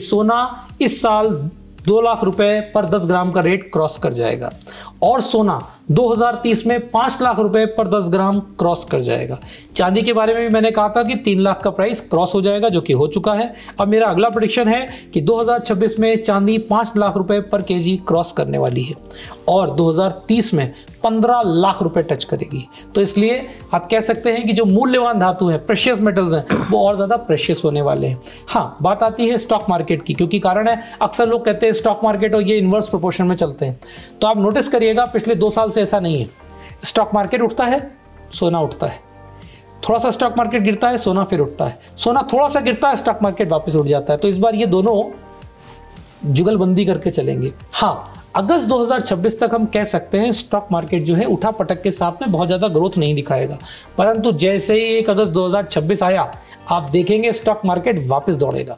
सोना इस साल 2 लाख रुपए पर 10 ग्राम का रेट क्रॉस कर जाएगा और सोना 2030 में 5 लाख रुपए पर 10 ग्राम क्रॉस कर जाएगा। चांदी के बारे में भी मैंने कहा था कि 3 लाख का प्राइस क्रॉस हो जाएगा, जो कि हो चुका है। अब मेरा अगला प्रेडिक्शन है कि 2026 में चांदी 5 लाख रुपए पर केजी क्रॉस करने वाली है और 2030 में 15 लाख रुपए टच करेगी। तो इसलिए आप कह सकते हैं कि जो मूल्यवान धातु है, प्रेशियस मेटल्स हैं, वो और ज़्यादा प्रेशियस होने वाले हैं। हाँ, बात आती है स्टॉक मार्केट की, क्योंकि कारण है अक्सर लोग कहते हैं स्टॉक मार्केट और ये इन्वर्स प्रोपोर्शन में चलते हैं। तो आप नोटिस करिएगा पिछले 2 साल से ऐसा नहीं है। स्टॉक मार्केट उठता है, सोना उठता है, थोड़ा सा स्टॉक मार्केट गिरता है, सोना फिर उठता है, सोना थोड़ा सा गिरता है, स्टॉक मार्केट वापस उठ जाता है। तो इस बार ये दोनों जुगलबंदी करके चलेंगे। हाँ, अगस्त 2026 तक हम कह सकते हैं स्टॉक मार्केट जो है उठा पटक के साथ में बहुत ज़्यादा ग्रोथ नहीं दिखाएगा, परंतु जैसे ही 1 अगस्त 2026 आया, आप देखेंगे स्टॉक मार्केट वापस दौड़ेगा।